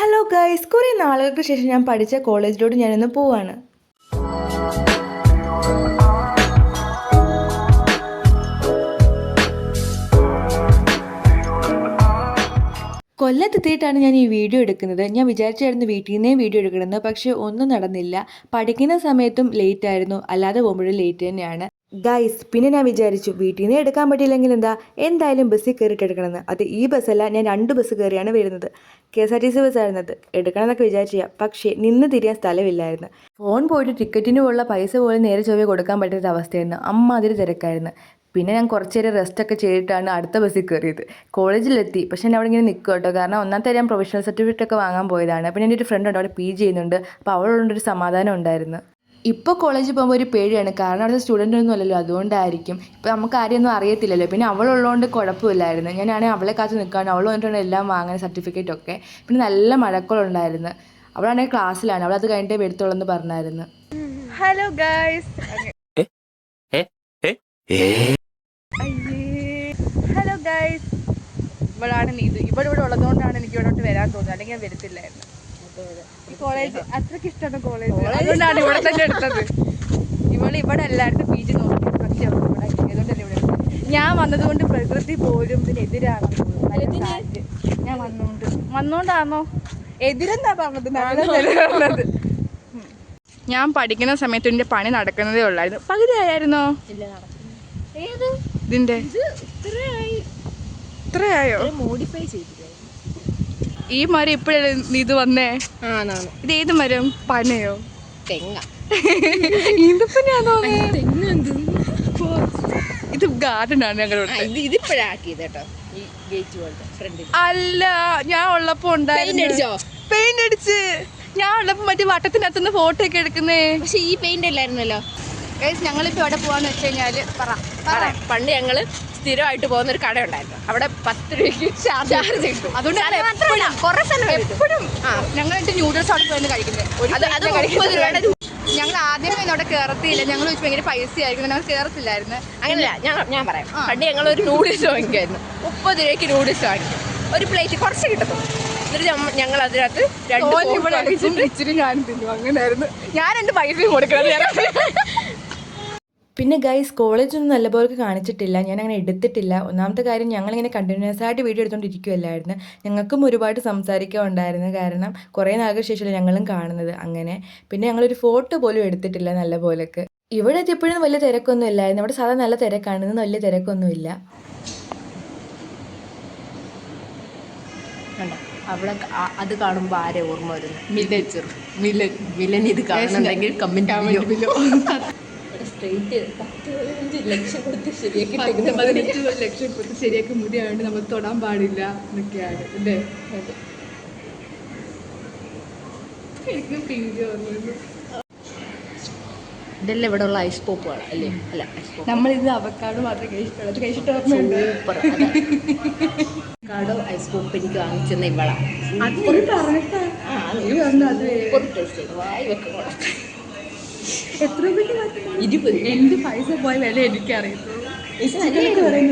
Hello guys, കുറേ നാളുകൾക്ക് ശേഷം ഞാൻ പഠിച്ച കോളേജിലോട്ട് ഞാനിന്ന് പോവാണ്. കൊല്ലത്തെത്തിയിട്ടാണ് ഞാൻ ഈ വീഡിയോ എടുക്കുന്നത്. ഞാൻ വിചാരിച്ചായിരുന്നു വീട്ടിൽ നിന്നേ വീഡിയോ എടുക്കണമെന്ന്, പക്ഷേ ഒന്നും നടന്നില്ല. പഠിക്കുന്ന സമയത്തും ലേറ്റ് ആയിരുന്നു, അല്ലാതെ പോകുമ്പോഴും ലേറ്റ് തന്നെയാണ് ഗൈസ്. പിന്നെ ഞാൻ വിചാരിച്ചു വീട്ടിൽ നിന്ന് എടുക്കാൻ പറ്റിയില്ലെങ്കിൽ എന്തായാലും ബസ്സിൽ കയറിയിട്ട് എടുക്കണമെന്ന്. അത് ഈ ബസ്സല്ല, ഞാൻ 2 ബസ് കയറിയാണ് വരുന്നത്. KSRTC ബസ്സായിരുന്നത്. എടുക്കണമെന്നൊക്കെ വിചാരിച്ചാൽ, പക്ഷേ നിന്ന് തിരിയാൻ സ്ഥലമില്ലായിരുന്നു. ഫോൺ പോയിട്ട് ടിക്കറ്റിന് പോലുള്ള പൈസ പോലും നേരെ ചൊവ്വേ കൊടുക്കാൻ പറ്റാത്ത അവസ്ഥയായിരുന്നു. അമ്മാതിരി തിരക്കായിരുന്നു. പിന്നെ ഞാൻ കുറച്ച് നേരം റെസ്റ്റൊക്കെ ചെയ്തിട്ടാണ് അടുത്ത ബസ്സിൽ കയറിയത്. കോളേജിലെത്തി, പക്ഷേ ഞാൻ അവിടെ ഇങ്ങനെ നിൽക്കും കേട്ടോ. കാരണം ഒന്നാമത്തെ ഞാൻ പ്രൊഫഷണൽ സർട്ടിഫിക്കറ്റ് ഒക്കെ വാങ്ങാൻ പോയതാണ്. പിന്നെ എൻ്റെ ഒരു ഫ്രണ്ട് ഉണ്ട്, അവിടെ PG ചെയ്യുന്നുണ്ട്. അപ്പോൾ അവളുള്ളൊരു സമാധാനം ഉണ്ടായിരുന്നു. ഇപ്പോൾ കോളേജിൽ പോകുമ്പോൾ ഒരു പേടിയാണ്, കാരണം അവിടുത്തെ സ്റ്റുഡൻ്റ് ഒന്നും അല്ലല്ലോ, അതുകൊണ്ടായിരിക്കും. ഇപ്പോൾ നമുക്ക് ആരെയൊന്നും അറിയത്തില്ലല്ലോ. പിന്നെ അവളുള്ളതുകൊണ്ട് കുഴപ്പമില്ലായിരുന്നു. ഞാനാണെങ്കിൽ അവളെ കാത്ത് നിൽക്കുകയാണ്. അവൾ വന്നിട്ടാണ് എല്ലാം വാങ്ങാൻ, സർട്ടിഫിക്കറ്റൊക്കെ. പിന്നെ നല്ല മഴക്കോളുണ്ടായിരുന്നു. അവളാണെങ്കിൽ ക്ലാസ്സിലാണ്, അവളത് കഴിഞ്ഞിട്ടേ വരുത്തുള്ളൂ എന്ന് പറഞ്ഞായിരുന്നു. ഹലോ ഗൈസ്, ഹലോ ഗൈസ്, ഇവളാണ് നീതു. ഇവിടെ ഉള്ളതുകൊണ്ടാണ് എനിക്ക് ഇവിടോട്ട് വരാൻ തോന്നുന്നത്, അല്ലെങ്കിൽ ഞാൻ വരത്തില്ലായിരുന്നു. ഈ കോളേജ് അത്രയ്ക്ക് ഇഷ്ടമാണ് കോളേജ്, അതുകൊണ്ടാണ് ഇവിടെ തന്നെ എടുത്തത്. ഇവിടെ എല്ലായിടത്തും PG നോക്കി, പക്ഷേ ഇവിടെ അതുകൊണ്ടല്ലേ ഇവിടെ എടുത്തത്. ഞാൻ വന്നതുകൊണ്ട് പ്രകൃതി പോലും ഇതിനെതിരാണ്. ഞാൻ വന്നോണ്ടാണോ എതിരെന്നാ പറഞ്ഞത്? ഞാൻ പഠിക്കുന്ന സമയത്ത് എൻ്റെ പണി നടക്കുന്നതേ ഉള്ളായിരുന്നു. പകുതി ആയിരുന്നോ ഇതിന്റെ? ഇത്രയായോ? മോഡിഫൈ ചെയ്തില്ല. ഈ മരം ഇപ്പോഴല്ലേ ഇത് വന്നേ? ഇത് ഏത് മരം? പനയോ? തെങ്ങ. ഈന്തപ്പനാണോ? ഇത് ഗാർഡനാണ് ഞങ്ങളുടെ. അല്ല, ഞാൻ ഉള്ളപ്പോ ഉണ്ടായിരുന്നു. പെയിന്റ് അടിച്ച് ഞാൻ ഉള്ളപ്പോ മറ്റേ വട്ടത്തിനകത്തുനിന്ന് ഫോട്ടോ ഒക്കെ എടുക്കുന്നേ. പക്ഷെ ഈ പെയിന്റ് അല്ലായിരുന്നല്ലോ. ഞങ്ങളിപ്പോ എവിടെ പോവാന്ന് വെച്ച് കഴിഞ്ഞാല് പണ്ട് ഞങ്ങള് സ്ഥിരമായിട്ട് പോകുന്ന ഒരു കട ഉണ്ടായിരുന്നു. അവിടെ 10 രൂപയ്ക്ക് ചാർജ് കിട്ടും. അതുകൊണ്ട് എപ്പോഴും ഞങ്ങൾ ന്യൂഡിൽസ് അവിടെ പോയി കഴിക്കുന്നത്. ഞങ്ങൾ ആദ്യമേ അവിടെ കയറത്തില്ല. ഞങ്ങൾ വെച്ച് ഭയങ്കര പൈസ ആയിരിക്കും, ഞങ്ങൾ കയറത്തില്ലായിരുന്നു. അങ്ങനെയല്ല, ഞാൻ പറയാം. പണ്ട് ഞങ്ങൾ ഒരു നൂഡിൽസ് വാങ്ങിക്കുമായിരുന്നു. 30 രൂപയ്ക്ക് നൂഡിൽസ് വാങ്ങിക്കും. ഒരു പ്ലേറ്റ് കുറച്ച് കിട്ടത്തുള്ളൂ. എന്നിട്ട് ഞങ്ങൾ അതിനകത്ത് ഇച്ചിരി ഞാൻ തിന്നു. അങ്ങനെയായിരുന്നു. ഞാൻ എൻ്റെ പൈസയും കൊടുക്കുന്നത്. പിന്നെ ഗൈസ്, കോളേജൊന്നും നല്ലപോലെ കാണിച്ചിട്ടില്ല, ഞാൻ അങ്ങനെ എടുത്തിട്ടില്ല. ഒന്നാമത്തെ കാര്യം, ഞങ്ങളിങ്ങനെ കണ്ടിന്യൂസ് ആയിട്ട് വീഡിയോ എടുത്തുകൊണ്ടിരിക്കുമല്ലായിരുന്നു. ഞങ്ങൾക്കും ഒരുപാട് സംസാരിക്കാൻ ഉണ്ടായിരുന്നു, കാരണം കുറേ നാൾക്ക് ശേഷമല്ലേ ഞങ്ങളും കാണുന്നത്. അങ്ങനെ പിന്നെ ഞങ്ങളൊരു ഫോട്ടോ പോലും എടുത്തിട്ടില്ല നല്ല പോലൊക്കെ. ഇവിടെ എത്തിയപ്പോഴും വലിയ തിരക്കൊന്നും ഇല്ലായിരുന്നു. ഇവിടെ സാധാരണ നല്ല തിരക്കാണ്, ഇന്ന് വലിയ തിരക്കൊന്നുമില്ല. അവളെ അത് കാണുമ്പോൾ ആരെ ഓർമ്മ വരുന്നു? മിലൻ ഇത് കാണുന്നുണ്ടെങ്കിൽ കമന്റ്. സ്ട്രെയിറ്റ് 15 ലക്ഷം കൊടുത്ത് ശരിയാക്കി 15 ലക്ഷം കൊടുത്ത് ശരിയാക്കി മുടിയാണ്ട് നമ്മൾ തൊടാൻ പാടില്ല എന്നൊക്കെയാണ് അല്ലേ? ഇതെല്ലാം ഇവിടെ ഉള്ള ഐസ് പോപ്പുകളാണ് അല്ലേ? അല്ല, നമ്മളിത് അവക്കാഡോ മാത്രമേ കഴിച്ചിട്ടുള്ളൂ. കഴിച്ചിട്ട് സൂപ്പർ അവക്കാഡോ ഐസ് പോപ്പ് എനിക്ക് വാങ്ങിച്ചെന്ന ഇവളാ. Super taste. വായി വെക്കണം. എത്ര രൂപയ്ക്ക്? 20. എൻ്റെ പൈസ പോയ വില എനിക്കറിയത്തുള്ളൂ.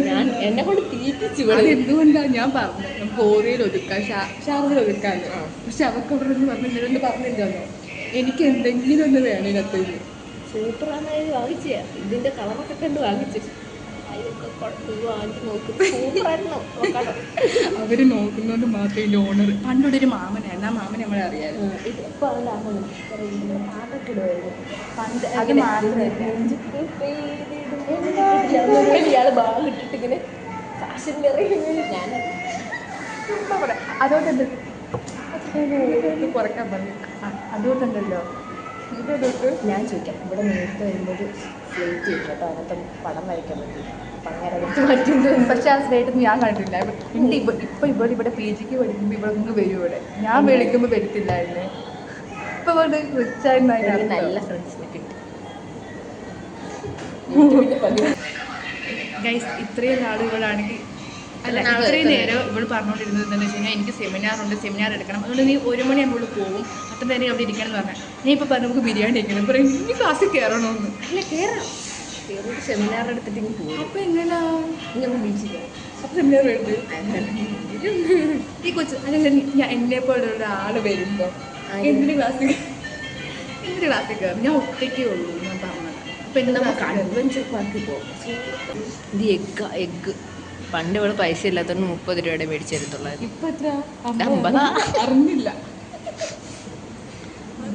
ഞാൻ എന്നെ കൊണ്ട് തീറ്റിച്ചു. എന്തുകൊണ്ടാണ് ഞാൻ പറഞ്ഞത്? നമുക്ക് ഓറിയിൽ ഒതുക്കാം, ഷാർജിൽ ഒതുക്കാമല്ലോ. പക്ഷെ അവർക്ക് അവിടെ നിന്ന് പറഞ്ഞില്ലല്ലോ. എനിക്ക് എന്തെങ്കിലും ഒന്ന് വേണം ഇതിനകത്ത്. സൂപ്പറാണ് വാങ്ങിച്ച. ഇതിൻ്റെ കളറൊക്കെ കണ്ട് വാങ്ങിച്ചു. അവര് നോക്കുന്നോണ്ട് മാത്രം ഇതിന്റെ ഓണർ. പണ്ടൊരു ഒരു മാമനായിരുന്നു, ആ മാമനെ നമ്മളെ അറിയാമായിരുന്നു. ഇയാള് ഭാഗിട്ടിട്ടിങ്ങനെ അതുകൊണ്ടുണ്ട് കുറയ്ക്കാൻ പറഞ്ഞു. അതുകൊണ്ടുണ്ടല്ലോ ഞാൻ ചോദിക്കാം. ഇവിടെ നേരത്തെ വരുമ്പോൾ സ്ലേറ്റ് ചെയ്തു കേട്ടോ, അതിനകത്ത് പടം വരയ്ക്കാൻ പറ്റും. പക്ഷെ ആ സ്ലേറ്റ് ഞാൻ കണ്ടിട്ടില്ല. ഇപ്പം ഇവിടെ PGക്ക് പഠിക്കുമ്പോൾ ഇവിടെ നിന്ന് വരും. ഇവിടെ ഞാൻ വിളിക്കുമ്പോൾ വരത്തില്ലായിരുന്നു. ഇപ്പം ഇവിടെ റിച്ചായിരുന്നു. നല്ല ഫ്രണ്ട്സിനെ കിട്ടി. ഗൈസ്, ഇത്രയും നാളുകളാണെങ്കിൽ അല്ല, ഇത്രയും നേരം ഇവിടെ പറഞ്ഞുകൊണ്ടിരുന്നത് എന്താണെന്ന് വെച്ച് കഴിഞ്ഞാൽ, എനിക്ക് സെമിനാറുണ്ട്, സെമിനാർ എടുക്കണം, അതുകൊണ്ട് നീ 1 മണിയാകുമ്പോൾ പോകും, അത്ര നേരം അവിടെ ഇരിക്കണം എന്ന് പറഞ്ഞാൽ. ഞാൻ ഇപ്പോൾ പറഞ്ഞു നമുക്ക് ബിരിയാണി കഴിക്കണം. പറയും ഇനി ക്ലാസ്സിൽ കയറണമെന്ന്. അല്ല, കയറാം. സെമിനാർ എടുത്തിട്ട് പോകും. അപ്പോൾ എങ്ങനെയാ? ഞങ്ങൾ ബീച്ചിൽ അപ്പം സെമിനാർ വേണ്ടത് ഈ കൊച്ചു ഞാൻ എന്നെ പോലെ ഒരാൾ വരുമ്പോൾ എന്തിന് ക്ലാസ്സിൽ കയറും? ഞാൻ ഒറ്റയ്ക്കേ ഉള്ളൂ ഞാൻ പറഞ്ഞത്. അപ്പം എന്നെ നമുക്ക് അഡ്വഞ്ചർ പാർക്കിൽ പോകും. ഇത് എഗ്ഗ് പണ്ട് ഇവിടെ പൈസ ഇല്ലാത്തതുകൊണ്ട് 30 രൂപയുടെ മേടിച്ചിരുന്നുള്ളത്. ഇപ്പം എത്ര? 50. അറിഞ്ഞില്ല.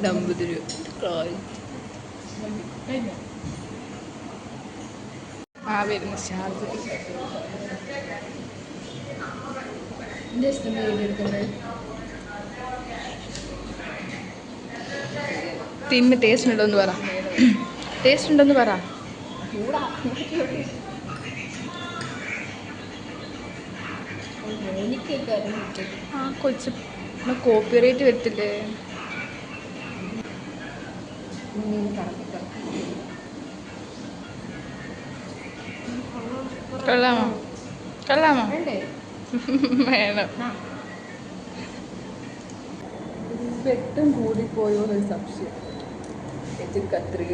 50 രൂപ. ആ വരുന്ന ഷാർജ എൻ്റെ ഇഷ്ടം എടുക്കുന്നത് തിന്ന് ടേസ്റ്റ് ഉണ്ടോന്ന് പറ. ടേസ്റ്റ് ഉണ്ടോന്ന് പറ. ആ കൊച്ചു കോപ്പിറൈറ്റ് വരത്തില്ലേ? കൊള്ളാമോ? കൊള്ളാമോ? വേണം. വെട്ടം കൂടിപ്പോയോ എന്നൊരു സംശയം. കത്രിക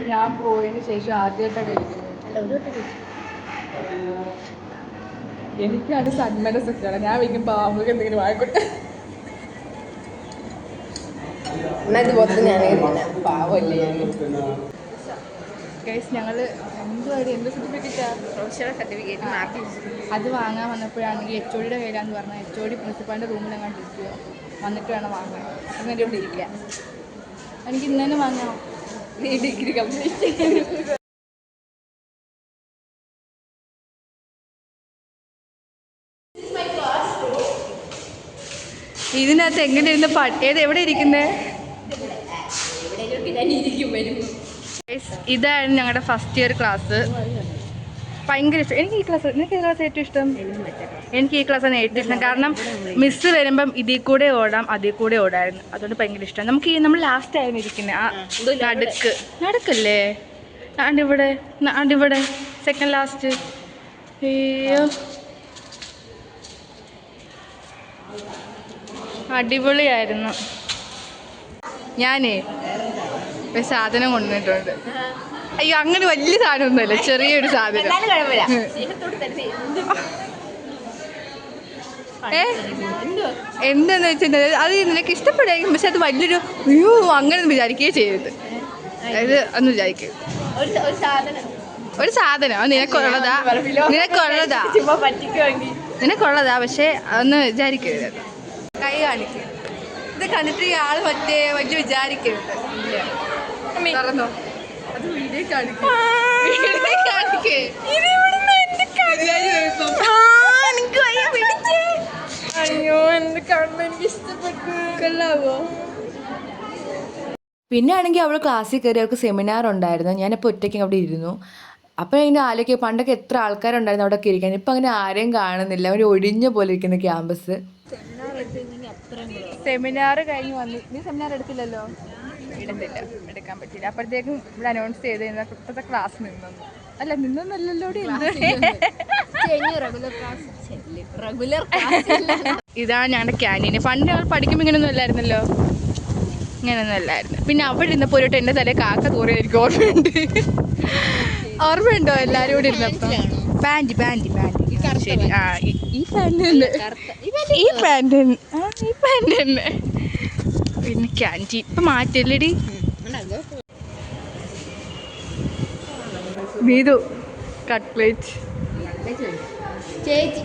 ഞാൻ പോയതിന് ശേഷം ആദ്യമായിട്ടാണ് കഴിക്കുന്നത്. എനിക്കത് സന്മനസ്സൊക്കെയാണ്. ഞാൻ വയ്ക്കുമ്പോൾ പാമ്പൊക്കെ എന്തെങ്കിലും വായിക്കോട്ടെ. ഞങ്ങൾ എന്ത് സർട്ടിഫിക്കറ്റാ അത് വാങ്ങാൻ വന്നപ്പോഴാണെങ്കിൽ HOD കയ്യിലാന്ന് പറഞ്ഞാൽ HOD പ്രിൻസിപ്പാളിൻ്റെ റൂമിലെങ്ങാണ്ട് ഇരിക്കുക. വന്നിട്ട് വേണം വാങ്ങാൻ. അങ്ങനെ ഇവിടെ ഇരിക്കില്ല. എനിക്ക് ഇന്ന് തന്നെ വാങ്ങാം. നീ ഡിഗ്രി കംപ്ലീറ്റ്. ഇതിനകത്ത് എങ്ങനെ ഇരുന്ന് എവിടെ ഇരിക്കുന്നേ? ഇതാണ് ഞങ്ങളുടെ ഫസ്റ്റ് ഇയർ ക്ലാസ്. ഭയങ്കര ഇഷ്ടം എനിക്ക് ഈ ക്ലാസ്. എനിക്ക് ഈ ക്ലാസ് ഏറ്റവും ഇഷ്ടം. എനിക്ക് ഈ ക്ലാസ്സാണ് ഏറ്റവും ഇഷ്ടം. കാരണം മിസ്സ് വരുമ്പം ഇതിൽ കൂടെ ഓടാം അതിൽ കൂടെ ഓടായിരുന്നു. അതുകൊണ്ട് ഭയങ്കര ഇഷ്ടമാണ്. നമുക്ക് നമ്മൾ ലാസ്റ്റ് ആയിരുന്നു ഇരിക്കുന്നത്. ആ നടുക്കല്ലേ? ആണ്ടിവിടെ സെക്കൻഡ് ലാസ്റ്റ്. അയ്യോ അടിപൊളിയായിരുന്നു. ഞാനേ ഒരു സാധനം കൊണ്ടുവന്നിട്ടുണ്ട്. അയ്യോ അങ്ങനെ വലിയ സാധനമൊന്നുമല്ല, ചെറിയൊരു സാധനം. എന്താന്ന് വെച്ചിട്ടുണ്ടെങ്കിൽ അത് നിനക്ക് ഇഷ്ടപ്പെടായിരിക്കും. പക്ഷെ അത് വലിയൊരു അയ്യോ അങ്ങനെ ഒന്നും വിചാരിക്കുകയേ ചെയ്യരുത്. അതായത് ഒന്നും വിചാരിക്കരുത്. ഒരു സാധനം നിനക്കുള്ളതാ പക്ഷെ അതൊന്നും വിചാരിക്കരുത്. കൈ കാണിക്കുക. ഇത് കണ്ടിട്ട് ആള് മറ്റേ വലിയ വിചാരിക്കരുത്. തുറന്നോ? അത് വീഡിയോ കാണിക്കേ. അയ്യോ എന്റെ കണ്ണ് എനിക്ക് ഇഷ്ടപ്പെട്ടു. കൊള്ളാവോ? പിന്നെ ആണെങ്കിൽ അവൾ ക്ലാസ്സിൽ കയറി അവൾക്ക് സെമിനാർ ഉണ്ടായിരുന്നു. ഞാനിപ്പോൾ ഒറ്റയ്ക്ക് അവിടെ ഇരുന്നു. അപ്പോൾ ഇങ്ങനെ ആലോചിക്കുക പണ്ടൊക്കെ എത്ര ആൾക്കാരുണ്ടായിരുന്നു അവിടെ ഒക്കെ ഇരിക്കാൻ. ഇപ്പം അങ്ങനെ ആരെയും കാണുന്നില്ല. അവർ ഒഴിഞ്ഞ പോലെ ഇരിക്കുന്ന ക്യാമ്പസ്. സെമിനാർ കഴിഞ്ഞ് വന്നു. നീ സെമിനാർ എടുത്തില്ലല്ലോ? എടുക്കാൻ പറ്റില്ല. അപ്പോഴത്തേക്കും ഇവിടെ അനൗൺസ് ചെയ്ത് ഇപ്പോഴത്തെ ക്ലാസ് നിന്നൊന്നല്ലല്ലോ. ഇതാണ് ഞങ്ങളുടെ ക്യാൻറ്റീൻ. പണ്ട് ഞങ്ങൾ പഠിക്കുമ്പോൾ ഇങ്ങനെയൊന്നും അല്ലായിരുന്നല്ലോ. ഇങ്ങനെയൊന്നും അല്ലായിരുന്നു. പിന്നെ അവിടെ ഇരുന്നപ്പോൾ ഒരു എൻ്റെ തലേ കാക്ക തൂറിയ എനിക്ക് ഓർമ്മയുണ്ടോ? എല്ലാവരും കൂടി ഇരുന്നപ്പോൾ പാൻറ് ശരി. ആ ഈ പാൻറ് തന്നെ. പിന്നെ ക്യാൻറ്റീൻ ഇപ്പം മാറ്റില്ലടി. മീതു കട്ട്ലേറ്റ് ചേച്ചി.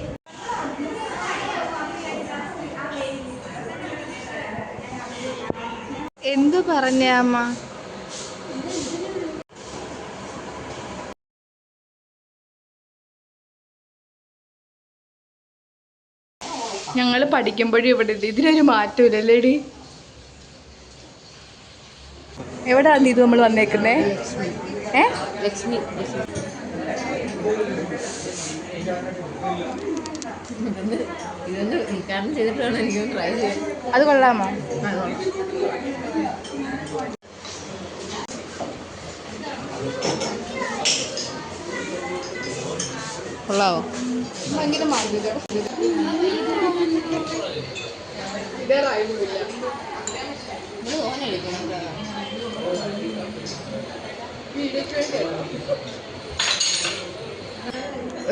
എന്തു പറഞ്ഞ അമ്മ? ഞങ്ങൾ പഠിക്കുമ്പോഴും ഇവിടെ ഇതിനൊരു മാറ്റമില്ലല്ലേടി. എവിടെയാണ് ഇത് നമ്മൾ വന്നേക്കുന്നേ? ലക്ഷ്മി ഇതൊന്ന് കാരണം ചെയ്തിട്ട് വേണം എനിക്കൊന്ന് ട്രൈ ചെയ്യാൻ. അത് കൊള്ളാമോ? കൊള്ളാവോ? ഭയങ്കര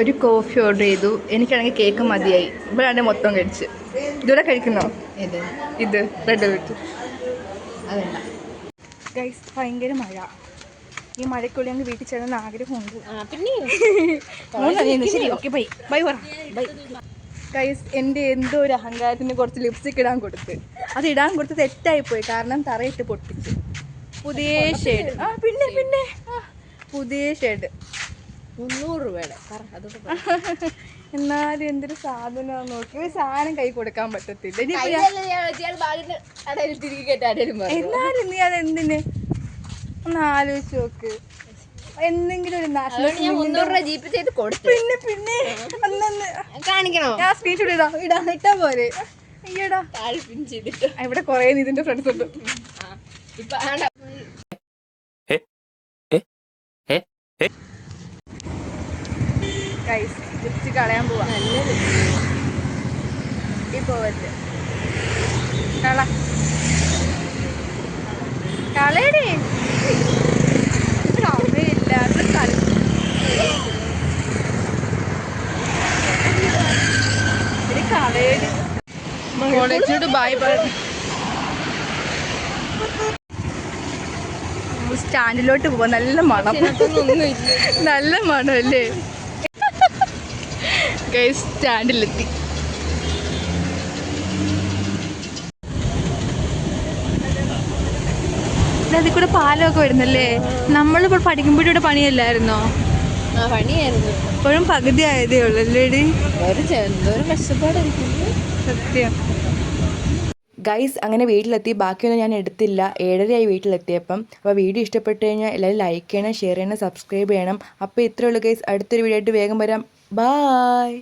ഒരു കോഫി ഓർഡർ ചെയ്തു. എനിക്കാണെങ്കിൽ കേക്ക് മതിയായി. ഇവിടെയാണെങ്കിൽ മൊത്തം കഴിച്ച്. ഇതുവരെ കഴിക്കുന്നോ? ഇത് റെഡ് വെൽവെറ്റ്. അതല്ല ഗൈസ്, ഭയങ്കര മഴ. ഈ മഴയ്ക്കുള്ളിൽ ഞങ്ങൾ വീട്ടിൽ ചെല്ലുന്ന ആഗ്രഹമുണ്ട്. പിന്നെ ശരി, ഓക്കെ, ബൈ ബൈ പറ. ഗൈസ്, എൻ്റെ എന്തോ ഒരു അഹങ്കാരത്തിന് കുറച്ച് ലിപ്സ്റ്റിക് ഇടാൻ കൊടുത്ത്. അത് ഇടാൻ കൊടുത്ത് തെറ്റായിപ്പോയി. കാരണം തറയിട്ട് പൊട്ടിച്ച്. പുതിയ ഷെയ്ഡ്. പിന്നെ പുതിയ ഷെയ്ഡ് 300 രൂപയുടെ. എന്നാലും എന്തൊരു സാധനം നോക്കി. ഒരു സാധനം കൈ കൊടുക്കാൻ പറ്റത്തില്ല. എന്നാലും നീ അതെന്തിന് ഒന്ന് ആലോചിച്ച് നോക്ക്. എന്തെങ്കിലും ഒരു പിന്നെ കാണിക്കണോ? ഞാൻ സ്ക്രീൻഷോട്ട് ഇട്ടാ പോരെ? അയ്യടാ, ഇവിടെ കൊറേ ഇതിന്റെ ഫ്രണ്ട്സ് ഉണ്ട്. ഗൈസ്, ലിപ്സ്റ്റിക് കളയാൻ പോവാ. ഈ പോവല്ലേ കളയടേ. സമയമില്ലാത്ത കളയടി. കോളേജിലോട്ട് ബൈ പറഞ്ഞു. സ്റ്റാൻഡിലോട്ട് പോവാ. നല്ല മണം. നല്ല മണം അല്ലേ? ഗൈസ്, സ്റ്റാൻഡിലെത്തി. അതിൽ കൂടെ പാലമൊക്കെ വരുന്നല്ലേ? നമ്മളിപ്പോൾ പഠിക്കുമ്പോഴും ഇവിടെ പണിയല്ലായിരുന്നോ? പണിയായിരുന്നു. ഇപ്പോഴും പകുതി ആയതേ ഉള്ളൂ അല്ലേടി? എന്തോരം കഷ്ടപ്പാടായിരിക്കും സത്യം. ഗൈസ്, അങ്ങനെ വീട്ടിലെത്തി. ബാക്കിയൊന്നും ഞാൻ എടുത്തില്ല. 7:30 വീട്ടിലെത്തിയപ്പം. അപ്പോൾ വീഡിയോ ഇഷ്ടപ്പെട്ട് കഴിഞ്ഞാൽ എല്ലാവരും ലൈക്ക് ചെയ്യണം, ഷെയർ ചെയ്യണം, സബ്സ്ക്രൈബ് ചെയ്യണം. അപ്പോൾ ഇത്രയേ ഉള്ളൂ ഗൈസ്. അടുത്തൊരു വീഡിയോ ആയിട്ട് വേഗം വരാം. ബായ്.